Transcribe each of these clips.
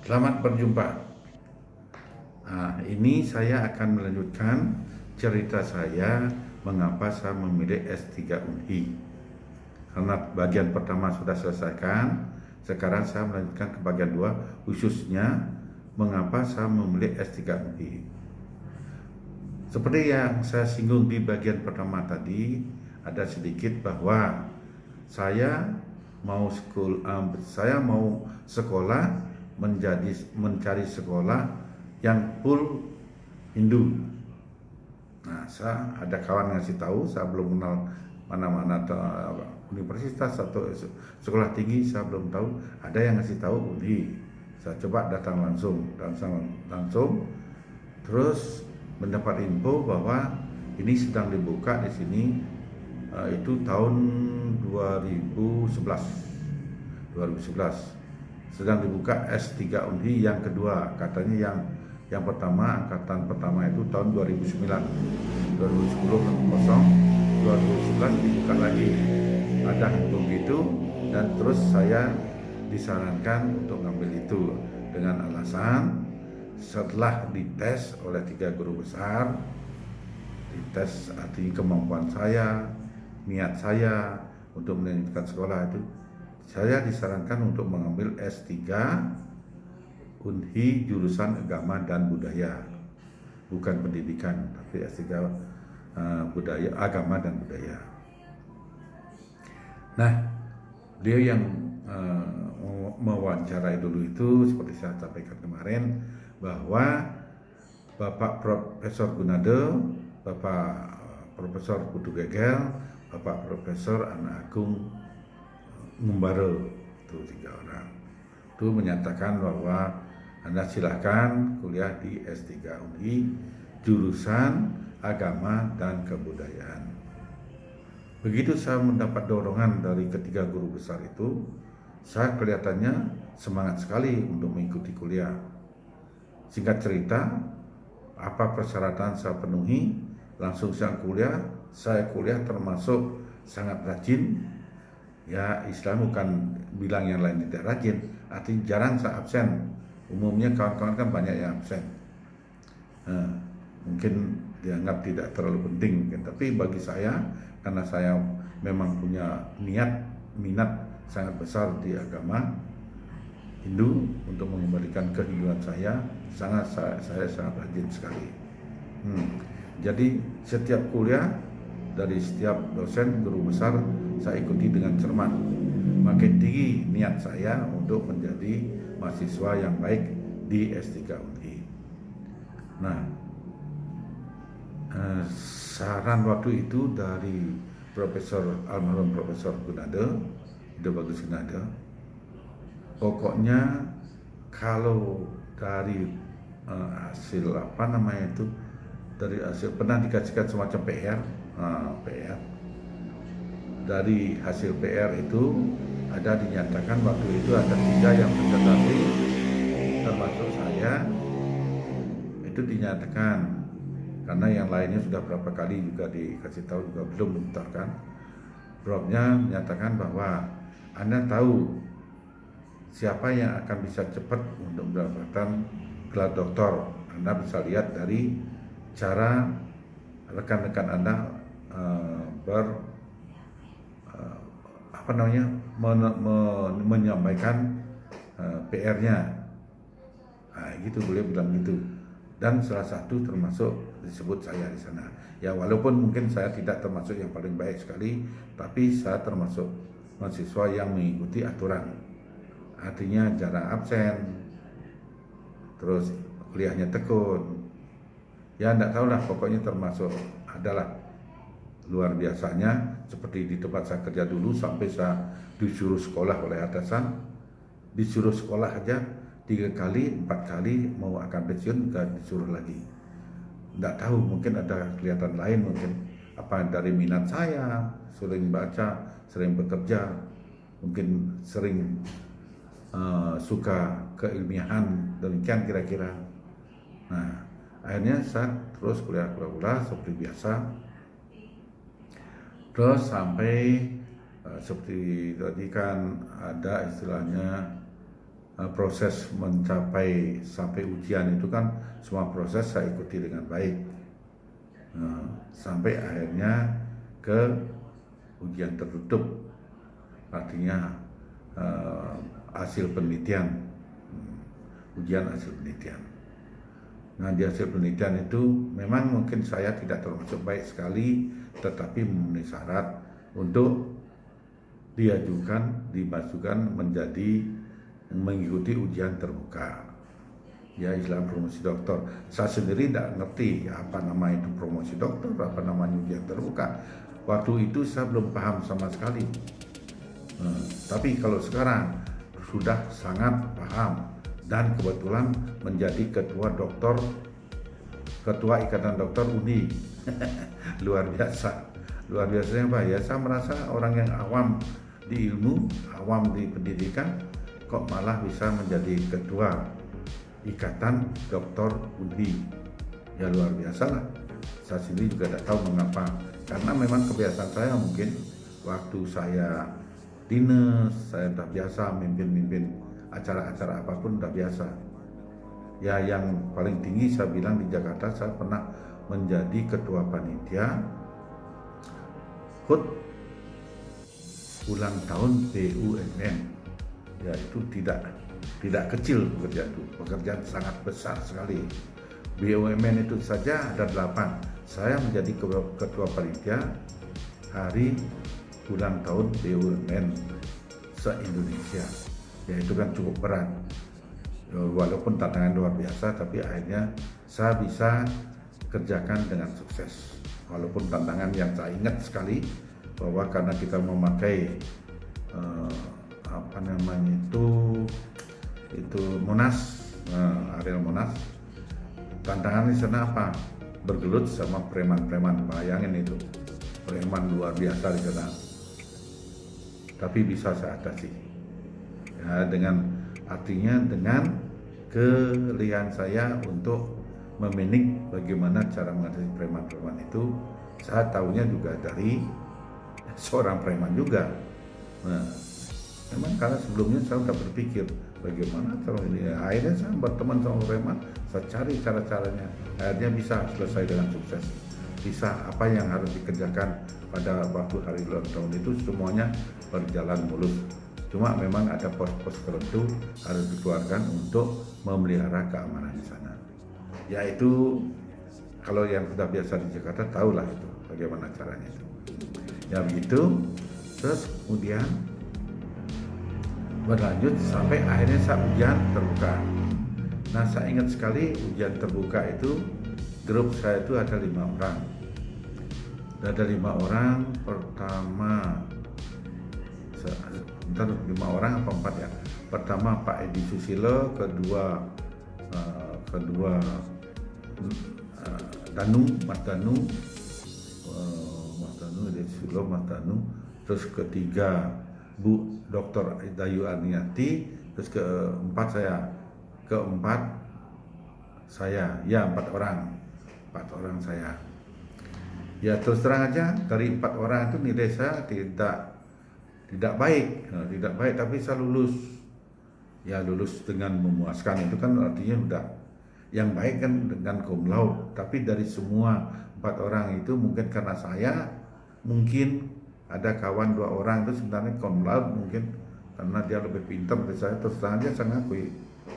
Selamat berjumpa. Ini saya akan melanjutkan cerita saya mengapa saya memilih S3 Unhi. Karena bagian pertama sudah selesaikan, sekarang saya melanjutkan ke bagian 2, khususnya mengapa saya memilih S3 Unhi. Seperti yang saya singgung di bagian pertama tadi, ada sedikit bahwa saya mau sekolah mencari sekolah yang full Hindu. Nah, saya ada kawan ngasih tahu, saya belum kenal mana-mana universitas atau sekolah tinggi, saya belum tahu. Ada yang ngasih tahu Unhi. Saya coba datang langsung, terus mendapat info bahwa ini sedang dibuka di sini. Itu tahun 2011 sedang dibuka S3 Unhi yang kedua. Katanya yang pertama, angkatan pertama itu tahun 2009, 2010 kosong, 2011 dibuka lagi. Ada begitu, dan terus saya disarankan untuk ngambil itu dengan alasan setelah dites oleh 3 guru besar, dites artinya kemampuan saya, niat saya untuk melanjutkan sekolah itu, saya disarankan untuk mengambil S3 Unhi jurusan agama dan budaya, bukan pendidikan, tapi S3 budaya, agama dan budaya. Nah, dia yang mewawancarai dulu itu seperti saya sampaikan kemarin, bahwa Bapak Profesor Gunade, Bapak Profesor Putu Gegel, Bapak Profesor Ana Agung Ngumbaro, itu 3 orang itu menyatakan bahwa Anda silahkan kuliah di S3 Unhi jurusan agama dan kebudayaan. Begitu saya mendapat dorongan dari ketiga guru besar itu, saya kelihatannya semangat sekali untuk mengikuti kuliah. Singkat cerita, apa persyaratan saya penuhi, langsung saya kuliah termasuk sangat rajin. Ya, Islam bukan bilang yang lain tidak rajin, artinya jarang saya absen. Umumnya kawan-kawan kan banyak yang absen. Mungkin dianggap tidak terlalu penting, tapi bagi saya, karena saya memang punya minat sangat besar di agama Hindu, untuk mengembalikan kehinduan saya sangat rajin sekali. Jadi setiap kuliah dari setiap dosen guru besar saya ikuti dengan cermat. Makin tinggi niat saya untuk menjadi mahasiswa yang baik di S3 Unhi. Nah, saran waktu itu dari almarhum Profesor Gunade, Ide Bagus Gunade, pokoknya kalau dari hasil dari hasil pernah dikasihkan semacam PR. Dari hasil PR itu ada dinyatakan waktu itu ada 3 yang terdaftar, termasuk saya. Itu dinyatakan karena yang lainnya sudah berapa kali juga dikasih tahu, juga belum mendaftarkan. Propnya menyatakan bahwa Anda tahu siapa yang akan bisa cepat untuk mendapatkan gelar doktor. Anda bisa lihat dari cara rekan-rekan Anda menyampaikan PR-nya. Gitu, boleh bilang gitu. Dan salah satu termasuk disebut saya di sana. Ya, walaupun mungkin saya tidak termasuk yang paling baik sekali, tapi saya termasuk mahasiswa yang mengikuti aturan. Artinya jarang absen, terus kuliahnya tekun. Ya, enggak tahu lah, pokoknya termasuk adalah luar biasanya. Seperti di tempat saya kerja dulu, sampai saya disuruh sekolah oleh atasan, disuruh sekolah aja 3 kali, 4 kali, mau akan pensiun gak disuruh lagi. Enggak tahu, mungkin ada kelihatan lain, mungkin apa dari minat saya, sering baca, sering bekerja, mungkin sering suka keilmiahan, demikian kira-kira. Nah, akhirnya saya terus kuliah seperti biasa, terus sampai seperti tadi kan ada istilahnya proses mencapai sampai ujian itu kan semua proses saya ikuti dengan baik. Sampai akhirnya ke ujian tertutup, artinya hasil penelitian, ujian hasil penelitian. Nah, di hasil penelitian itu memang mungkin saya tidak termasuk baik sekali, tetapi memenuhi syarat untuk dimasukkan menjadi mengikuti ujian terbuka. Ya, Islam promosi doktor. Saya sendiri tidak ngerti apa nama itu promosi doktor, apa namanya ujian terbuka. Waktu itu saya belum paham sama sekali. Tapi kalau sekarang sudah sangat paham, dan kebetulan menjadi ketua Ikatan Dokter UNI. Luar biasa. Luar biasanya Pak ya, saya merasa orang yang awam di ilmu, awam di pendidikan, kok malah bisa menjadi ketua Ikatan Dokter UNI. Ya luar biasa lah. Saya sendiri juga tidak tahu mengapa, karena memang kebiasaan saya mungkin waktu saya dinas, saya sudah biasa mimpin acara-acara apapun sudah biasa. Ya, yang paling tinggi saya bilang di Jakarta, saya pernah menjadi ketua panitia HUT ulang tahun BUMN. Ya, itu tidak kecil pekerjaan sangat besar sekali. BUMN itu saja ada 8. Saya menjadi ketua panitia hari ulang tahun BUMN se-Indonesia. Ya, itu kan cukup berat. Walaupun tantangan luar biasa, tapi akhirnya saya bisa kerjakan dengan sukses. Walaupun tantangan yang saya ingat sekali, bahwa karena kita memakai itu Monas, areal Monas. Tantangan di sana apa? Bergelut sama preman-preman, bayangin itu. Preman luar biasa di sana. Tapi bisa saya atasi. Ya, artinya dengan keahlian saya untuk memanage bagaimana cara mengatasi preman-preman itu, saya tahunya juga dari seorang preman juga. Nah, memang karena sebelumnya saya sudah berpikir bagaimana cara ini. Akhirnya saya berteman sama preman, saya cari cara-caranya. Akhirnya bisa selesai dengan sukses. Bisa apa yang harus dikerjakan pada waktu hari ulang tahun itu semuanya berjalan mulus. Cuma memang ada pos-pos tertentu harus dikeluarkan untuk memelihara keamanan di sana. Yaitu kalau yang sudah biasa di Jakarta tahulah itu bagaimana caranya itu. Ya begitu. Terus kemudian berlanjut sampai akhirnya saya ujian terbuka. Nah, saya ingat sekali ujian terbuka itu grup saya itu ada 5 orang. Ada 5 orang. Pertama 5 orang apa 4 ya? Pertama Pak Edi Susilo, kedua Mas Danu, Edi Susilo, Mas Danu, terus ketiga Bu Dr. Dayu Arniati, terus keempat saya, ya 4 orang saya. Ya terus terang aja, dari 4 orang itu nilai saya tidak baik, tapi saya lulus. Ya lulus dengan memuaskan, itu kan artinya udah yang baik kan dengan cum laude. Tapi dari semua 4 orang itu mungkin karena saya, mungkin ada kawan 2 orang itu sebenarnya cum laude mungkin karena dia lebih pintar dari saya. Terus terang aja saya ngakui,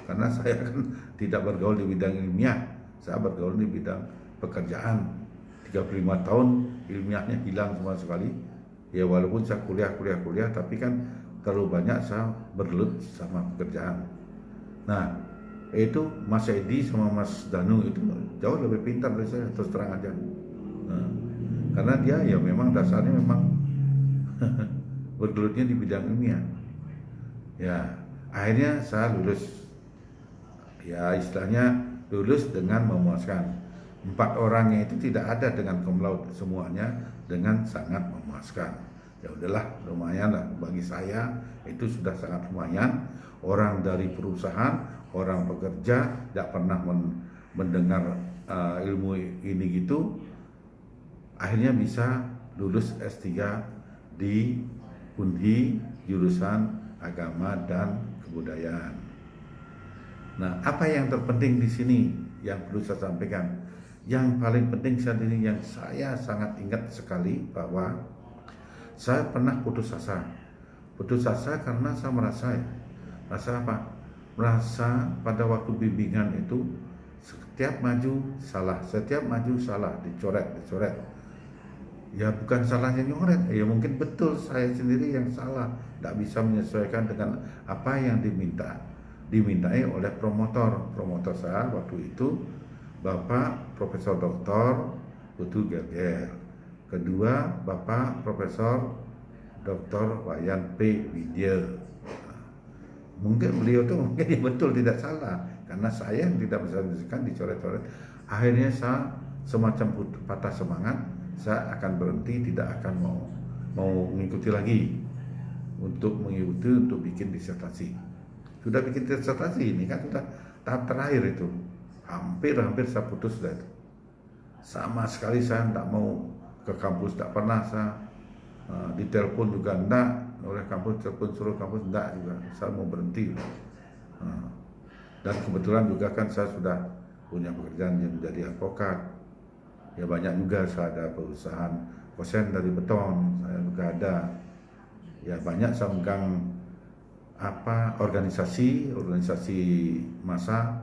karena saya kan tidak bergaul di bidang ilmiah, saya bergaul di bidang pekerjaan. 35 tahun ilmiahnya hilang semua sekali. Ya walaupun saya kuliah, tapi kan terlalu banyak saya bergelut sama pekerjaan. Nah, itu Mas Edi sama Mas Danu itu jauh lebih pintar dari saya, terus terang aja. Nah, karena dia ya memang dasarnya memang bergelutnya di bidang ilmiah. Ya, akhirnya saya lulus. Ya istilahnya lulus dengan memuaskan. 4 orangnya itu tidak ada dengan cum laude, semuanya dengan sangat memuaskan. Ya udahlah, lumayan lah bagi saya, itu sudah sangat lumayan. Orang dari perusahaan, orang pekerja tidak pernah mendengar ilmu ini gitu, akhirnya bisa lulus S3 di UNHI jurusan Agama dan Kebudayaan. Nah, apa yang terpenting di sini yang perlu saya sampaikan? Yang paling penting saat ini yang saya sangat ingat sekali bahwa saya pernah putus asa. Putus asa karena saya merasa apa? Merasa pada waktu bimbingan itu setiap maju salah, dicoret. Ya bukan salahnya nyoret, ya mungkin betul saya sendiri yang salah, tidak bisa menyesuaikan dengan apa yang dimintai oleh promotor saya waktu itu, Bapak Profesor Dr. Putu Gelgel. Kedua, Bapak Profesor Dr. Wayan P. Widya. Mungkin beliau tuh mungkin betul tidak salah, karena saya yang tidak bisa menyesuaikan, dicoret-coret. Akhirnya saya semacam patah semangat, saya akan berhenti, tidak akan mau mengikuti lagi untuk bikin disertasi. Sudah bikin disertasi ini kan sudah tahap terakhir itu, hampir saya putus sudah itu. Sama sekali saya tidak mau ke kampus, tidak pernah saya ditelepon juga enggak oleh kampus, telepon suruh kampus enggak juga, saya mau berhenti. Dan kebetulan juga kan saya sudah punya pekerjaan yang menjadi advokat. Ya banyak juga saya ada perusahaan kosen dari beton, saya juga ada. Ya banyak saya megang organisasi massa,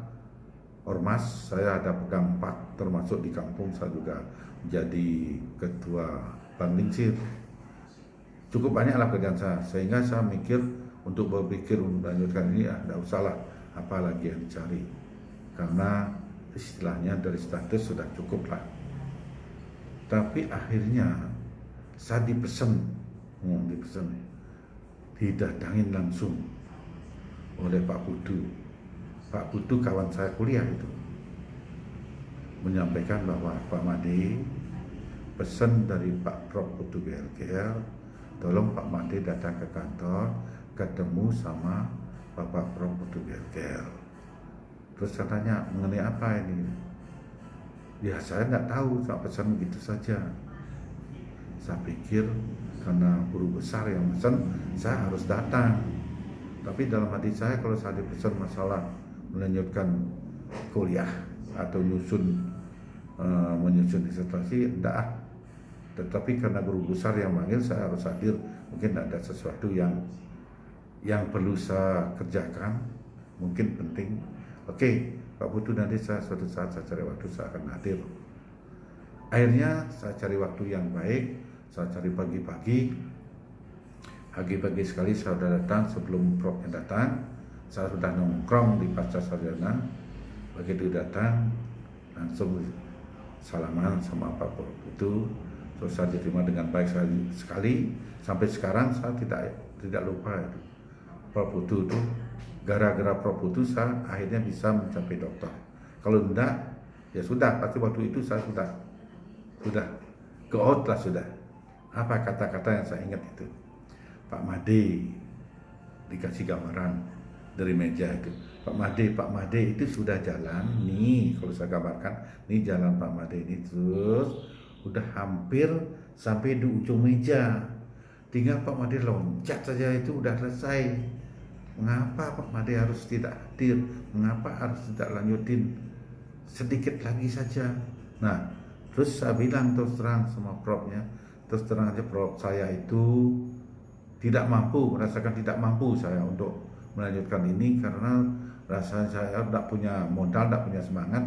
ormas, saya ada pegang 4, termasuk di kampung saya juga menjadi ketua Banlingsir. Cukup banyaklah kerjaan saya, sehingga saya mikir untuk berpikir melanjutkan ini tidak usahlah apalagi yang dicari, karena istilahnya dari status sudah cukup lah. Tapi akhirnya saya didatangin langsung oleh Pak Putu kawan saya kuliah itu, menyampaikan bahwa Pak Made, pesan dari Pak Prof. Putu Gelgel, tolong Pak Made datang ke kantor ketemu sama Bapak Prof. Putu Gelgel. Terus saya tanya, mengenai apa ini? Ya saya tidak tahu, saya pesan begitu saja. Saya pikir karena guru besar yang pesan, saya harus datang. Tapi dalam hati saya, kalau saya dipesan masalah melanjutkan kuliah atau menyusun disertasi, tidak. Tetapi karena guru besar yang manggil, saya harus hadir. Mungkin ada sesuatu yang perlu saya kerjakan, mungkin penting. Oke, Pak Putu, nanti suatu saat saya cari waktu, saya akan hadir. Akhirnya saya cari waktu yang baik, saya cari pagi-pagi sekali saya sudah datang. Sebelum Profnya datang, saya sudah nongkrong di Pasca Sarjana. Begitu datang, langsung salaman sama Pak Prof itu. Terus saya diterima dengan baik sekali. Sampai sekarang saya tidak lupa itu. Prof Putu itu, gara-gara Prof Putu saya akhirnya bisa mencapai doktor. Kalau enggak, ya sudah, pasti waktu itu saya sudah ke out lah sudah. Apa kata-kata yang saya ingat itu? Pak Made, dikasih gambaran dari meja itu. Pak Made itu sudah jalan nih, kalau saya gambarkan, nih jalan Pak Made ini, terus udah hampir sampai di ujung meja. Tinggal Pak Made loncat saja, itu udah selesai. Mengapa Pak Made harus tidak hadir? Mengapa harus tidak lanjutin sedikit lagi saja? Nah, terus saya bilang terus terang sama Profnya, terus terang aja Prof, saya itu merasakan tidak mampu saya untuk melanjutkan ini, karena rasanya saya tidak punya modal, tidak punya semangat,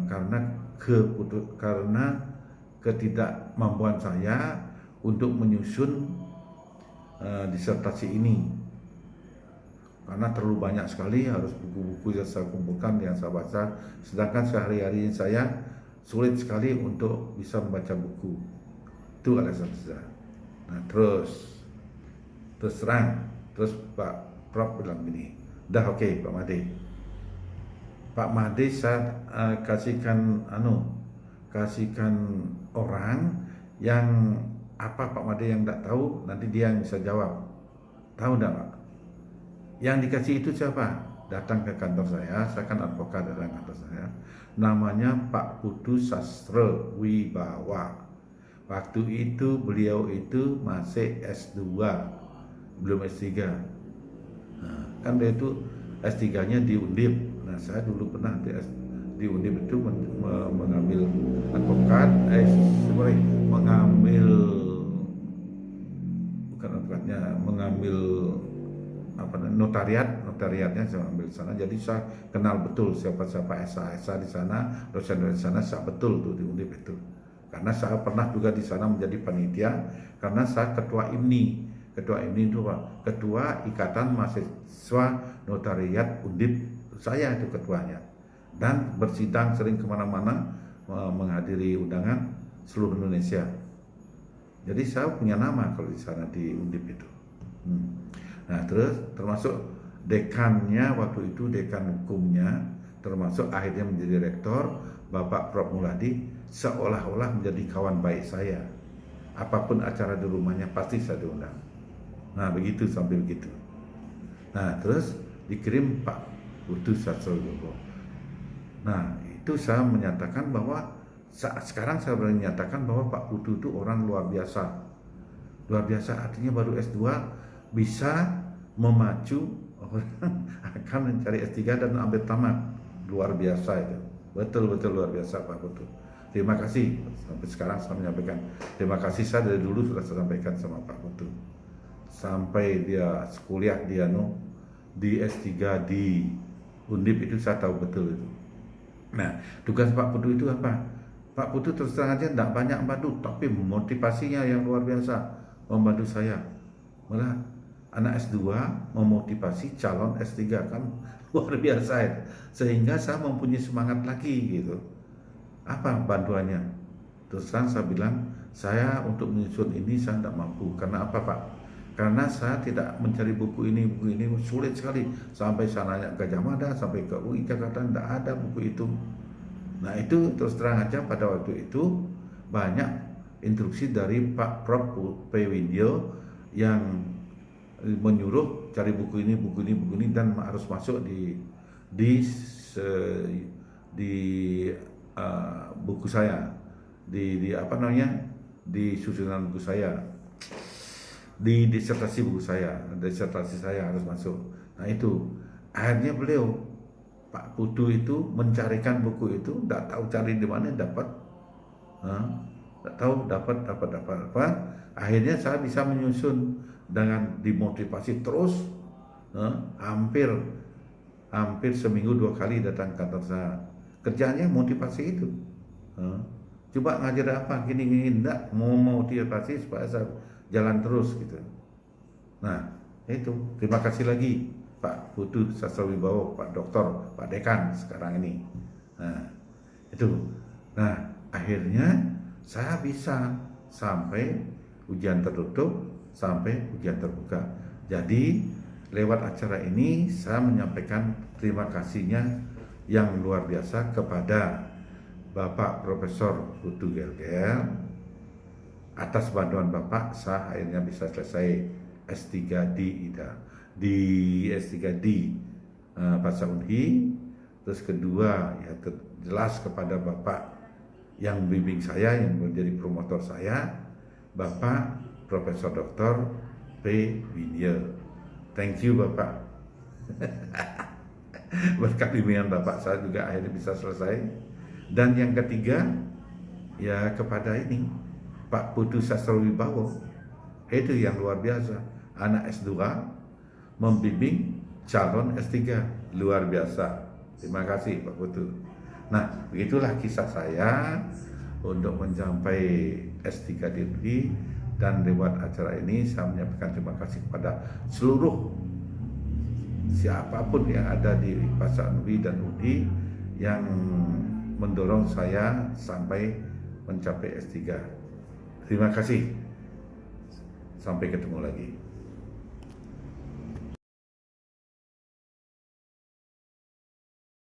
karena ketidakmampuan saya untuk menyusun disertasi ini, karena terlalu banyak sekali harus buku-buku yang saya kumpulkan, yang saya baca, sedangkan sehari-hari saya sulit sekali untuk bisa membaca buku. Itu alasan saya. Nah, terus Pak Prof bilang gini, dah oke, Pak Made saya kasihkan orang yang apa Pak Made yang tidak tahu, nanti dia yang bisa jawab. Tahu enggak Pak? Yang dikasih itu siapa? Datang ke kantor saya kan advokat, datang ke kantor saya. Namanya Pak Putu Sastra Wibawa. Waktu itu beliau itu masih S2, belum S3. Nah, kan dia itu S3-nya di Undip. Nah, saya dulu pernah di Undip itu mengambil advokat, mengambil bukan advokatnya, mengambil notariatnya saya ambil di sana. Jadi saya kenal betul siapa-siapa SA di sana, dosen-dosen di sana, saya betul tuh di Undip itu. Karena saya pernah juga di sana menjadi panitia, karena saya ketua IMNI. Ketua IMNI itu Pak, Ketua Ikatan Mahasiswa Notariat Undip, saya itu ketuanya. Dan bersidang sering kemana-mana, menghadiri undangan seluruh Indonesia. Jadi saya punya nama kalau di sana di Undip itu. Nah, terus termasuk dekannya waktu itu, dekan hukumnya, termasuk akhirnya menjadi rektor, Bapak Prof. Muladi, seolah-olah menjadi kawan baik saya. Apapun acara di rumahnya pasti saya diundang. Nah, begitu sampai begitu. Nah, terus dikirim Pak Putu Sastrowibowo. Nah, itu saya menyatakan bahwa sekarang saya berani menyatakan bahwa Pak Putu itu orang luar biasa. Luar biasa artinya baru S2 bisa memacu orang akan mencari S3 dan ambil tamat. Luar biasa itu. Betul-betul luar biasa Pak Putu. Terima kasih. Sampai sekarang saya menyampaikan terima kasih, saya dari dulu sudah saya sampaikan sama Pak Putu. Sampai dia kuliah di S3 di Undip itu saya tahu betul itu. Nah, tugas Pak Putu itu apa? Pak Putu terus terang aja tidak banyak membantu, tapi motivasinya yang luar biasa membantu saya. Malah anak S2 memotivasi calon S3 kan luar biasa ya. Sehingga saya mempunyai semangat lagi gitu. Apa bantuannya? Terus terang saya bilang, saya untuk menyusun ini saya tidak mampu. Karena apa Pak? Karena saya tidak mencari buku ini sulit sekali. Sampai saya nanya ke Gajah Mada, sampai ke UI Jakarta, tidak ada buku itu. Nah itu terus terang aja pada waktu itu banyak instruksi dari Pak Prof. P. Windio yang menyuruh cari buku ini dan harus masuk di buku saya, di apa namanya, di susunan buku saya, di disertasi saya harus masuk. Nah itu akhirnya beliau Pak Putu itu mencarikan buku itu, tidak tahu cari di mana dapat, tidak tahu dapat apa. Akhirnya saya bisa menyusun dengan dimotivasi terus, hampir seminggu 2 kali datang ke kantor saya. Kerjanya motivasi itu. Coba ngajar apa gini enggak, mau motivasi supaya saya jalan terus gitu. Nah, itu terima kasih lagi Pak Putu Sastrowibowo, Pak Doktor, Pak Dekan sekarang ini. Nah, itu. Nah, akhirnya saya bisa sampai ujian tertutup sampai ujian terbuka. Jadi, lewat acara ini saya menyampaikan terima kasihnya yang luar biasa kepada Bapak Profesor Putu Gelgel. Atas bantuan Bapak, saya akhirnya bisa selesai S3 di S3 di Pasar Unhi. Terus kedua, ya jelas kepada Bapak yang bimbing saya, yang menjadi promotor saya, Bapak Profesor Dr. P. Windio. Thank you Bapak. Berkat bimbingan Bapak saya juga akhirnya bisa selesai. Dan yang ketiga, ya kepada ini Pak Putu Sastrowibowo, itu yang luar biasa, anak S2 membimbing calon S3, luar biasa. Terima kasih Pak Putu. Nah, begitulah kisah saya untuk mencapai S3 di UI. Dan lewat acara ini saya menyampaikan terima kasih kepada seluruh siapapun yang ada di Pasar UI dan UDI yang mendorong saya sampai mencapai S3. Terima kasih. Sampai ketemu lagi.